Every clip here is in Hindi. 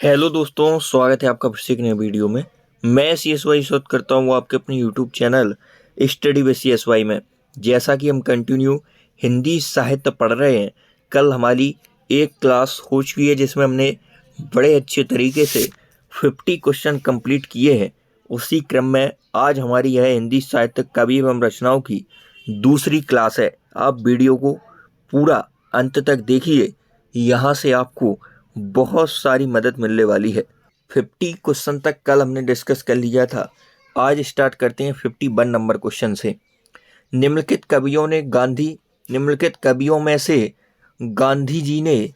हेलो दोस्तों, स्वागत है आपका फिर से एक नए वीडियो में। मैं CSY शोध करता हूँ वो आपके अपने YouTube channel study with CSY में। जैसा कि हम कंटिन्यू हिंदी साहित्य पढ़ रहे हैं, कल हमारी एक क्लास हो चुकी है जिसमें हमने बड़े अच्छे तरीके से 50 क्वेश्चन कंप्लीट किए हैं। उसी क्रम में आज हमारी यह हिंदी साहित्य कवि एवं रचनाओं की दूसरी क्लास है। आप वीडियो को पूरा अंत तक देखिए, यहाँ से आपको बहुत सारी मदद मिलने वाली है। 50 क्वेश्चन तक कल हमने डिस्कस कर लिया था। आज स्टार्ट करते हैं 51 नंबर क्वेश्चन से। निम्नलिखित कवियों में से गांधी जी ने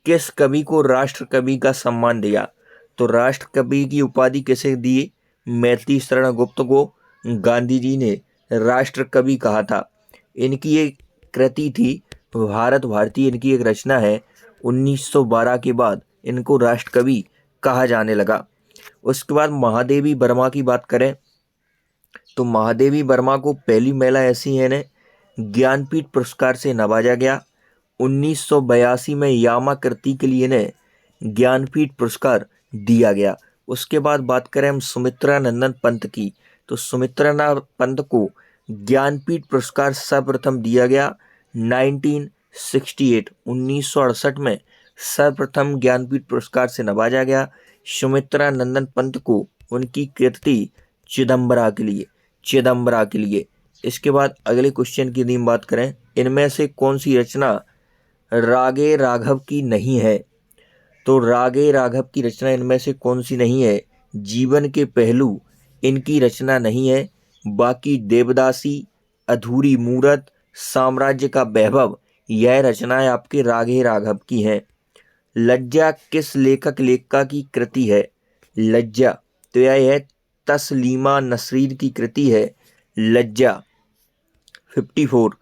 किस कवि को राष्ट्र कवि का सम्मान दिया? तो राष्ट्र कवि की उपाधि किसे दी? मैथिली शरण गुप्त को गांधी जी ने राष्ट्र कवि कहा था। इनकी एक कृति थी भारत भारती, इनकी एक रचना है। 1912 के बाद इनको राष्ट्र कवि कहा जाने लगा। उसके बाद महादेवी वर्मा की बात करें तो महादेवी वर्मा को पहली महिला ऐसी है ने ज्ञानपीठ पुरस्कार से नवाजा गया। 1982 में यामा कृति के लिए इन्हें ज्ञानपीठ पुरस्कार दिया गया। उसके बाद बात करें हम सुमित्रा नंदन पंत की, तो सुमित्रा नंदन पंत को ज्ञानपीठ पुरस्कार सर्वप्रथम दिया गया 1968 में सर्वप्रथम ज्ञानपीठ पुरस्कार से नवाजा गया सुमित्रा नंदन पंत को उनकी कृति चिदम्बरा के लिए। इसके बाद अगले क्वेश्चन की यदि बात करें, इनमें से कौन सी रचना रागे राघव की नहीं है? तो रागे राघव की रचना इनमें से कौन सी नहीं है? जीवन के पहलू इनकी रचना नहीं है। बाकी देवदासी, अधूरी मूरत, साम्राज्य का वैभव, यह रचनाएं आपके रागे राघव की हैं। लज्जा किस लेखिका की कृति है? लज्जा तो यह है तस्लीमा नसरीन की कृति है लज्जा। 54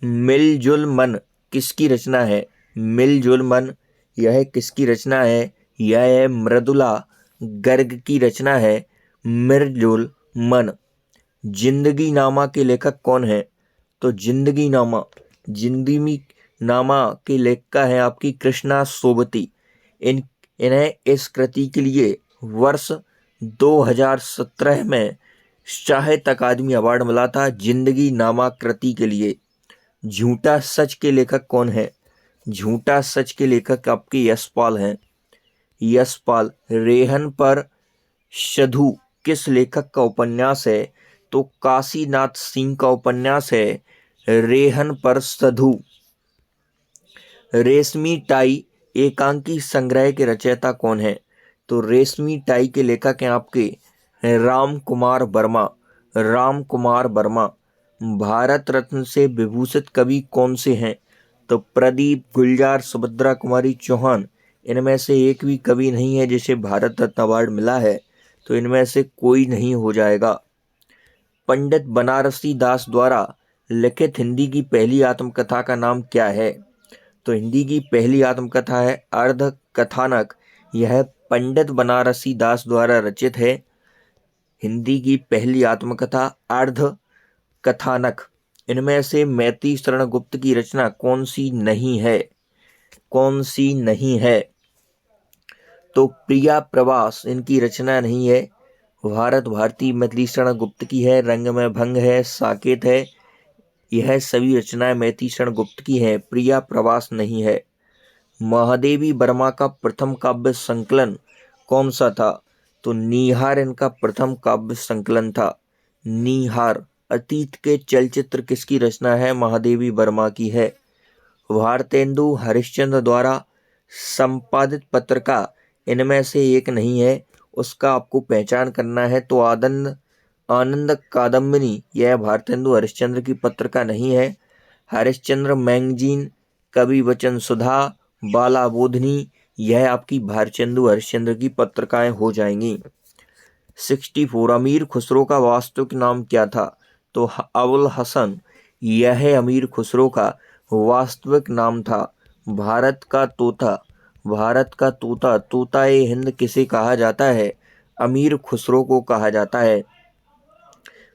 मिलजुल मन किसकी रचना है? मिलजुल मन यह किसकी रचना है? यह है मृदुला गर्ग की रचना है मिलजुल मन। जिंदगी नामा के लेखक कौन है? तो जिंदगी नामा के लेखिका है आपकी कृष्णा सोबती। इन्हें इस कृति के लिए वर्ष 2017 में साहित्य अकादमी अवार्ड मिला था जिंदगी नामा कृति के लिए। झूठा सच के लेखक कौन है? झूठा सच के लेखक आपके यशपाल हैं। यशपाल। रेहन पर शधु किस लेखक का उपन्यास है? तो काशीनाथ सिंह का उपन्यास है रेहन पर शधु। रेशमी टाई एकांकी संग्रह के रचयिता कौन है? तो रेशमी टाई के लेखक हैं आपके राम कुमार वर्मा। भारत रत्न से विभूषित कवि कौन से हैं? तो प्रदीप, गुलजार, सुभद्रा कुमारी चौहान। इनमें से एक भी कवि नहीं है जिसे भारत रत्न अवार्ड मिला है, तो इनमें से कोई नहीं हो जाएगा। पंडित बनारसी दास द्वारा लिखित हिंदी की पहली आत्मकथा का नाम क्या है? तो हिंदी की पहली आत्मकथा है अर्ध कथानक। यह पंडित बनारसी दास द्वारा रचित है। हिंदी की पहली आत्मकथा अर्ध कथानक। इनमें से मैती शरण गुप्त की रचना कौन सी नहीं है? तो प्रिया प्रवास इनकी रचना नहीं है। भारत भारती मैथिली शरण गुप्त की है। रंग में भंग है, साकेत है, यह सभी रचनाएं मैती शरण गुप्त की हैं। प्रिया प्रवास नहीं है। महादेवी वर्मा का प्रथम काव्य संकलन कौन सा था? तो नीहार इनका प्रथम काव्य संकलन था। नीहार। अतीत के चलचित्र किसकी रचना है? महादेवी वर्मा की है। भारतेंदु हरिश्चंद्र द्वारा संपादित पत्रिका इनमें से एक नहीं है, उसका आपको पहचान करना है। तो आनंद कादम्बिनी यह भारतेंदु हरिश्चंद्र की पत्रिका नहीं है। हरिश्चंद्र मैगजीन, कवि वचन सुधा, बाला बोधनी, यह आपकी भारतेंदु हरिश्चंद्र की पत्रिकाएं हो जाएंगी। 64 अमीर खुसरो का वास्तविक नाम क्या था? तो अबुल हसन, यह अमीर खुसरो का वास्तविक नाम था। भारत का तोता तोताए हिंद किसे कहा जाता है? अमीर खुसरो को कहा जाता है।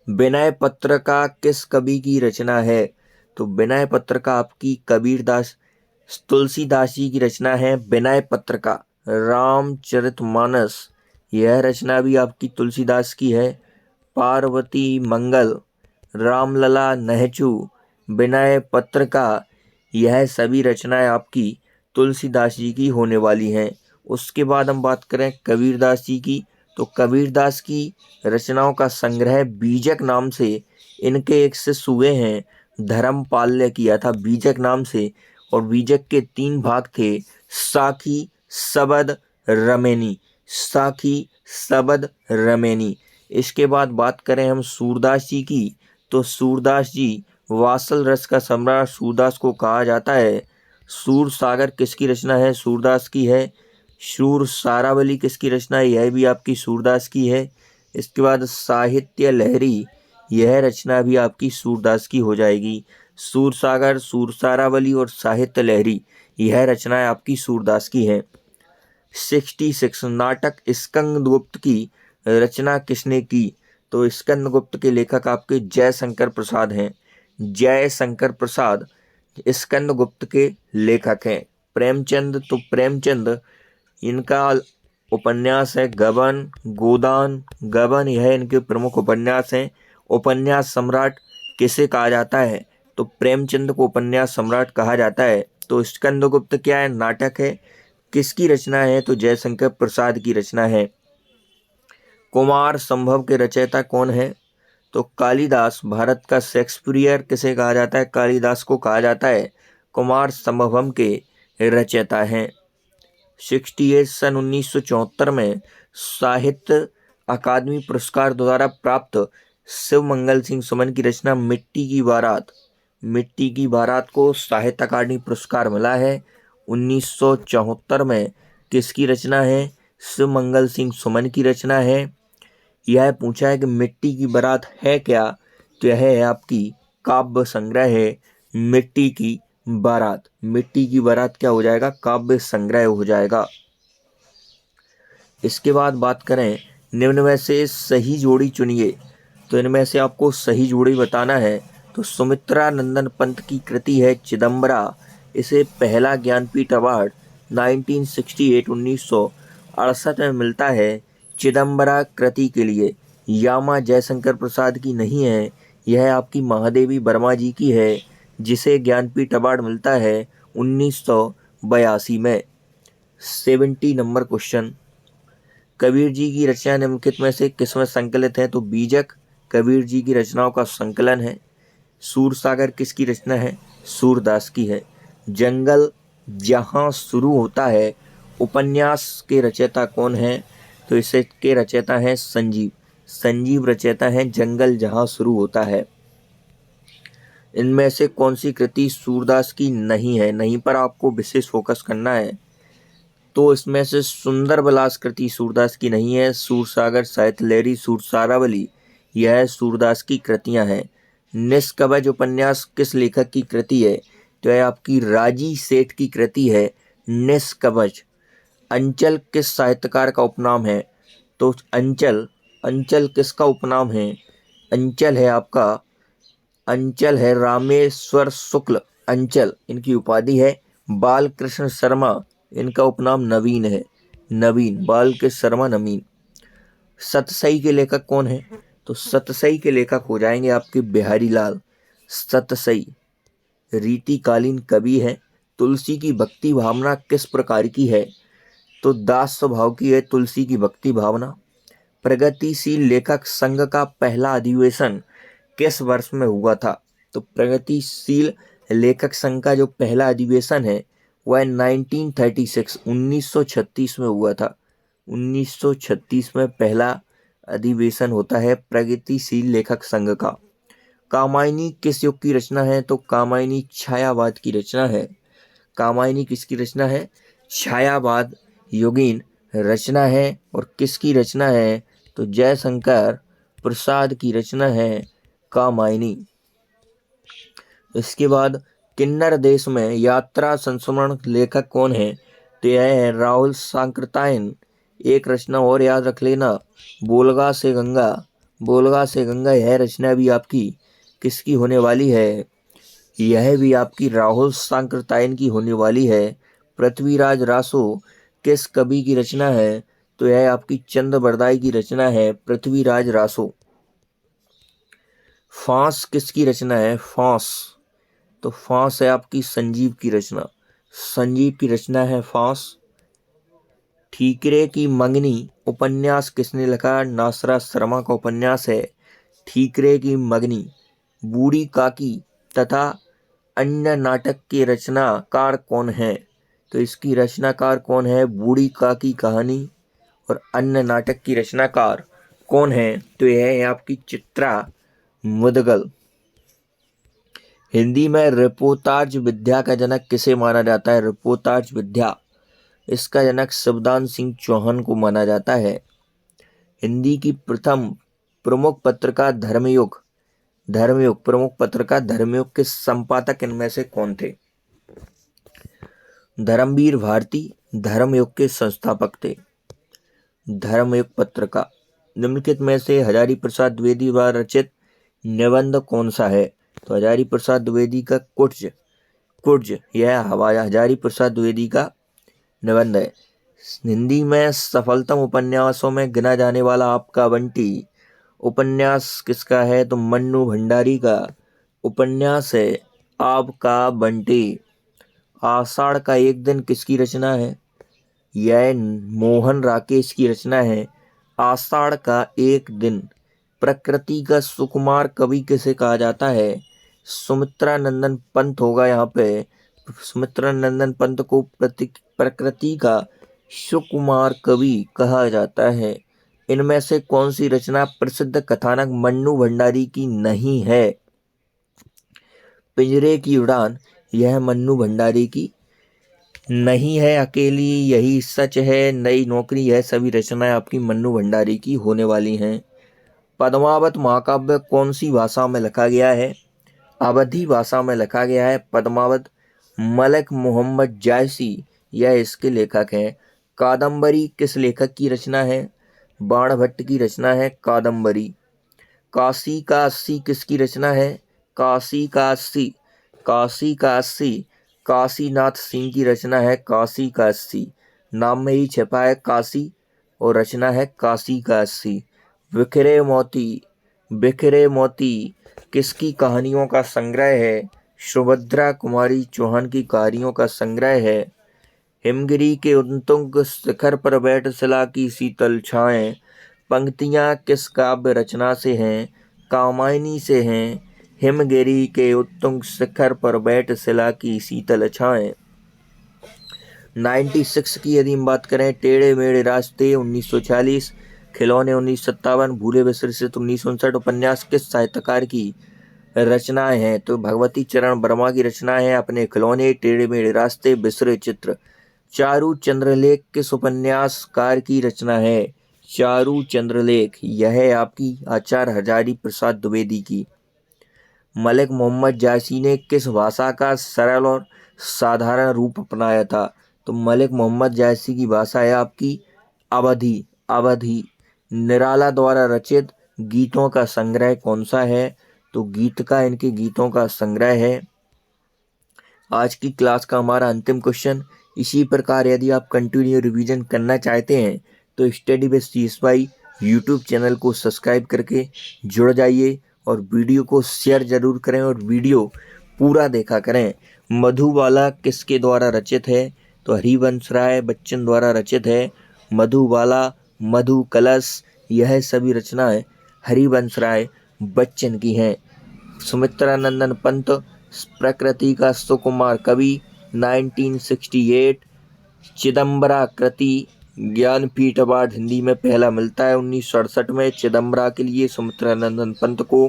विनय पत्रिका किस कवि की रचना है? तो विनय पत्रिका आपकी कबीरदास तुलसीदास जी की रचना है विनय पत्रिका। रामचरितमानस, यह रचना भी आपकी तुलसीदास की है। पार्वती मंगल, रामलला नहचू, विनय पत्रिका, यह सभी रचनाएं आपकी तुलसीदास जी की होने वाली हैं। उसके बाद हम बात करें कबीरदास जी की, तो कबीरदास की रचनाओं का संग्रह बीजक नाम से इनके एक शिष्य हुए हैं, धर्मपाल ने किया था बीजक नाम से, और बीजक के 3 भाग थे, साखी, सबद, रमेनी। साखी, सबद, रमेनी। इसके बाद बात करें हम सूरदास जी की, तो सूरदास जी वात्सल रस का सम्राट सूरदास को कहा जाता है। सूर सागर किसकी रचना है? सूरदास की है। शूर सारावली किसकी रचना है? यह भी आपकी सूरदास की है। इसके बाद साहित्य लहरी, यह रचना भी आपकी सूरदास की हो जाएगी। सूर सागर, सूर सारावली और साहित्य लहरी, यह रचनाएं आपकी सूरदास की हैं। 66 नाटक स्कंदगुप्त की रचना किसने की? तो स्कंदगुप्त के लेखक आपके जयशंकर प्रसाद हैं। जयशंकर प्रसाद स्कंदगुप्त के लेखक हैं। प्रेमचंद, तो प्रेमचंद इनका उपन्यास है गबन, गोदान, गबन, यह इनके प्रमुख उपन्यास हैं। उपन्यास सम्राट किसे कहा जाता है? तो प्रेमचंद को उपन्यास सम्राट कहा जाता है। तो स्कंदगुप्त क्या है? नाटक है। किसकी रचना है? तो जयशंकर प्रसाद की रचना है। कुमार संभव के रचयिता कौन है? तो कालिदास। भारत का शेक्सपियर किसे कहा जाता है? कालिदास को कहा जाता है। कुमार संभवम के रचयिता हैं। 68 सन 1974 में साहित्य अकादमी पुरस्कार द्वारा प्राप्त शिव मंगल सिंह सुमन की रचना मिट्टी की बारात। मिट्टी की बारात को साहित्य अकादमी पुरस्कार मिला है 1974 में। किसकी रचना है? शिव मंगल सिंह सुमन की रचना है। यह पूछा है कि मिट्टी की बारात है क्या? तो यह है आपकी काव्य संग्रह है मिट्टी की बारात। मिट्टी की बारात क्या हो जाएगा? काव्य संग्रह हो जाएगा। इसके बाद बात करें निम्न में से सही जोड़ी चुनिए, तो इनमें से आपको सही जोड़ी बताना है। तो सुमित्रा नंदन पंत की कृति है चिदम्बरा। इसे पहला ज्ञानपीठ अवार्ड 1968 में मिलता है चिदम्बरा कृति के लिए। यामा जयशंकर प्रसाद की नहीं है, यह आपकी महादेवी वर्मा जी की है, जिसे ज्ञानपीठ अवार्ड मिलता है 1982 में। 70 नंबर क्वेश्चन, कबीर जी की रचना निम्नलिखित में से किसमें संकलित है? तो बीजक कबीर जी की रचनाओं का संकलन है। सूरसागर किसकी रचना है? सूरदास की है। जंगल जहाँ शुरू होता है उपन्यास के रचयिता कौन है? तो इसे के रचयिता हैं संजीव। संजीव रचयिता हैं जंगल जहाँ शुरू होता है। इनमें से कौन सी कृति सूरदास की नहीं है? नहीं पर आपको विशेष फोकस करना है। तो इसमें से सुंदर विलास कृति सूरदास की नहीं है। सूरसागर, साहित्य लहरी, सूरसारावली, यह सूरदास की कृतियां हैं। निष्कवच उपन्यास किस लेखक की कृति है? तो यह आपकी राजी सेठ की कृति है निष्कवच। अंचल किस साहित्यकार का उपनाम है? तो अंचल, अंचल किसका उपनाम है? अंचल है आपका, अंचल है रामेश्वर शुक्ल अंचल इनकी उपाधि है। बालकृष्ण शर्मा इनका उपनाम नवीन है। नवीन, बालकृष्ण शर्मा नवीन। सतसई के लेखक कौन है? तो सतसई के लेखक हो जाएंगे आपके बिहारी लाल। सतसई रीतिकालीन कवि है। तुलसी की भक्ति भावना किस प्रकार की है? तो दास स्वभाव की है तुलसी की भक्ति भावना। प्रगतिशील लेखक संघ का पहला अधिवेशन किस वर्ष में हुआ था? तो प्रगतिशील लेखक संघ का जो पहला अधिवेशन है वह 1936 में हुआ था। 1936 में पहला अधिवेशन होता है प्रगतिशील लेखक संघ का। कामायनी किस युग की रचना है? तो कामायनी छायावाद की रचना है। कामायनी किसकी रचना है? छायावाद युगीन रचना है। और किसकी रचना है? तो जयशंकर प्रसाद की रचना है कामायनी। इसके बाद किन्नर देश में यात्रा संस्मरण लेखक कौन है? तो यह है राहुल सांकृतायन। एक रचना और याद रख लेना, बोलगा से गंगा। बोलगा से गंगा, यह रचना भी आपकी किसकी होने वाली है? यह भी आपकी राहुल सांकृतायन की होने वाली है। पृथ्वीराज रासो किस कवि की रचना है? तो यह आपकी चंद बरदाई की रचना है, पृथ्वीराज रासो। फांस किसकी रचना है? फांस, तो फांस है आपकी संजीव की रचना। संजीव की रचना है फांस। ठीकरे की मंगनी उपन्यास किसने लिखा? नासरा शर्मा का उपन्यास है ठीकरे की मंगनी। बूढ़ी काकी तथा अन्य नाटक के रचनाकार कौन है? तो इसकी रचनाकार कौन है? बूढ़ी काकी कहानी और अन्य नाटक की रचनाकार कौन है? तो यह है आपकी चित्रा मुदगल। हिंदी में रिपोर्ताज विद्या का जनक किसे माना जाता है? रिपोर्ताज विद्या, इसका जनक शिवदान सिंह चौहान को माना जाता है। हिंदी की प्रथम प्रमुख पत्रिका धर्मयुग, धर्मयुग प्रमुख पत्रिका धर्मयुग के संपादक इनमें से कौन थे? धर्मवीर भारती धर्मयुग के संस्थापक थे। धर्मयुग पत्रिका निम्नलिखित में से हजारी प्रसाद द्विवेदी द्वारा रचित निबंध कौन सा है? तो हजारी प्रसाद द्विवेदी का कुर्ज, कुर्ज यह हजारी प्रसाद द्विवेदी का निबंध है। हिंदी में सफलतम उपन्यासों में गिना जाने वाला आपका बंटी उपन्यास किसका है? तो मन्नू भंडारी का उपन्यास है आपका बंटी। आषाढ़ का एक दिन किसकी रचना है? यह मोहन राकेश की रचना है आषाढ़ का एक दिन। प्रकृति का सुकुमार कवि किसे कहा जाता है? सुमित्रा नंदन पंत होगा यहाँ पे। सुमित्रा नंदन पंत को प्रकृति का सुकुमार कवि कहा जाता है। इनमें से कौन सी रचना प्रसिद्ध कथानक मन्नू भंडारी की नहीं है? पिंजरे की उड़ान, यह मन्नू भंडारी की नहीं है। अकेली यही सच है, नई नौकरी है, सभी रचनाएं आपकी मन्नू भंडारी की होने वाली हैं। पद्मावत महाकाव्य कौन सी भाषा में लिखा गया है? अवधी भाषा में लिखा गया है पद्मावत। मलिक मोहम्मद जायसी यह इसके लेखक हैं। कादम्बरी किस लेखक की रचना है? बाणभट्ट की रचना है कादम्बरी। काशी का अस्सी किसकी रचना है? काशी का अस्सी, काशी का अस्सी काशीनाथ सिंह की रचना है काशी का अस्सी। नाम में ही छिपा है काशी और रचना है काशी का अस्सी। बिखरे मोती, बिखरे मोती किसकी कहानियों का संग्रह है? सुभद्रा कुमारी चौहान की कहानियों का संग्रह है। हिमगिरी के उत्तुंग शिखर पर बैठ शिला की शीतल छाएं, पंक्तियां किस काव्य रचना से हैं? कामायनी से हैं। हिमगिरी के उत्तुंग शिखर पर बैठ शिला की शीतल छाएं। 96 की यदि हम बात करें, टेढ़े मेढ़े रास्ते 1946, खिलौने 1957, भूले बिसरे 1959 उपन्यास किस साहित्यकार की रचनाएं हैं? तो भगवती चरण वर्मा की रचना है अपने खिलौने, टेढ़े मेढ़े रास्ते, बिसरे चित्र। चारू चंद्रलेख किस उपन्यासकार की रचना है? चारू चंद्रलेख यह है आपकी आचार्य हजारी प्रसाद द्विवेदी की। मलिक मोहम्मद जायसी ने किस भाषा का सरल और साधारण रूप अपनाया था? तो मलिक मोहम्मद जायसी की भाषा है आपकी अवधी, अवधी। निराला द्वारा रचित गीतों का संग्रह कौन सा है? तो गीत का इनके गीतों का संग्रह है। आज की क्लास का हमारा अंतिम क्वेश्चन। इसी प्रकार यदि आप कंटिन्यू रिवीजन करना चाहते हैं तो study with CSY YouTube channel को सब्सक्राइब करके जुड़ जाइए और वीडियो को शेयर जरूर करें और वीडियो पूरा देखा करें। मधुबाला किसके द्वारा रचित है? तो हरिवंश राय बच्चन द्वारा रचित है। मधुबाला, मधु कलश यह सभी रचनाएं हरिवंश राय बच्चन की हैं। सुमित्रा नंदन पंत प्रकृति का सुकुमार कवि 1968। चिदम्बरा कृति ज्ञानपीठ अवार्ड हिंदी में पहला मिलता है 1968 में। चिदम्बरा के लिए सुमित्रा नंदन पंत को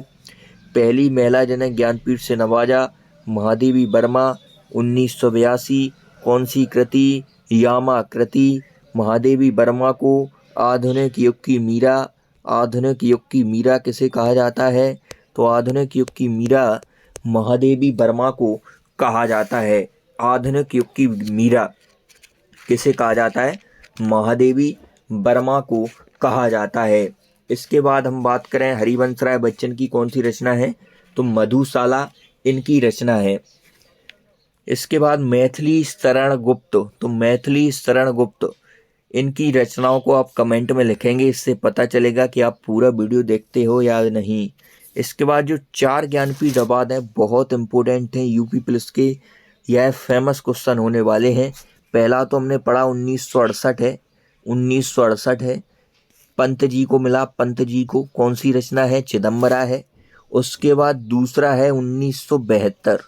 पहली महिला जिन्हें ज्ञानपीठ से नवाजा। महादेवी वर्मा 1982। कौन सी कृति? यामा कृति। महादेवी वर्मा को आधुनिक युग की मीरा, आधुनिक युग की मीरा किसे कहा जाता है? तो आधुनिक युग की मीरा महादेवी वर्मा को कहा जाता है। आधुनिक युग की मीरा किसे कहा जाता है? महादेवी वर्मा को कहा जाता है। इसके बाद हम बात करें हरिवंश राय बच्चन की कौन सी रचना है? तो मधुशाला इनकी रचना है। इसके बाद मैथिली शरण गुप्त, तो मैथिली शरण गुप्त इनकी रचनाओं को आप कमेंट में लिखेंगे, इससे पता चलेगा कि आप पूरा वीडियो देखते हो या नहीं। इसके बाद जो 4 ज्ञानपीठ अवार्ड हैं बहुत इम्पोर्टेंट हैं यूपी पुलिस के, यह फेमस क्वेश्चन होने वाले हैं। पहला तो हमने पढ़ा 1968 है, 1968 है, पंत जी को मिला। पंत जी को कौन सी रचना है? चिदम्बरा है। उसके बाद दूसरा है 1972,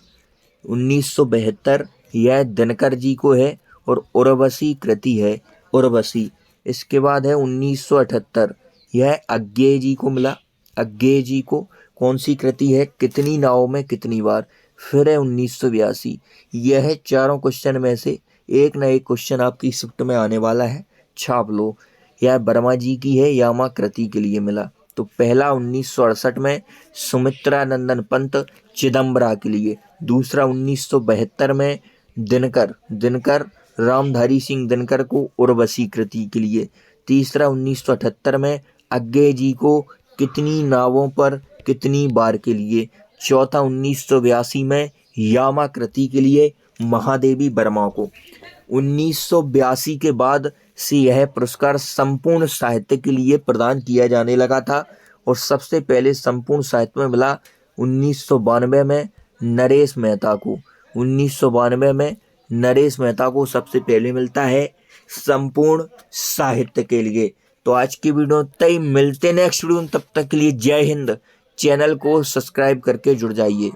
1972 यह दिनकर जी को है और उर्वशी कृति है, उर्वशी। इसके बाद है 1978, यह अज्ञेय जी को मिला। अज्ञेय जी को कौन सी कृति है? कितनी नावों में कितनी बार। फिर है 1982। यह चारों क्वेश्चन में से एक ना एक क्वेश्चन आपकी शिफ्ट में आने वाला है, छाप लो। यह वर्मा जी की है, यामा कृति के लिए मिला। तो पहला 1968 में सुमित्रा नंदन पंत चिदम्बरा के लिए। दूसरा 1972 में दिनकर, दिनकर रामधारी सिंह दिनकर को उर्वशी कृति के लिए। तीसरा 1978 में अज्ञेय जी को कितनी नावों पर कितनी बार के लिए। चौथा 1982 में यामा कृति के लिए महादेवी वर्मा को। 1982 के बाद से यह पुरस्कार संपूर्ण साहित्य के लिए प्रदान किया जाने लगा था और सबसे पहले संपूर्ण साहित्य में मिला 1992 में नरेश मेहता को। 1992 में नरेश मेहता को सबसे पहले मिलता है संपूर्ण साहित्य के लिए। तो आज की वीडियो तय, मिलते नेक्स्ट वीडियो, तब तक के लिए जय हिंद। चैनल को सब्सक्राइब करके जुड़ जाइए।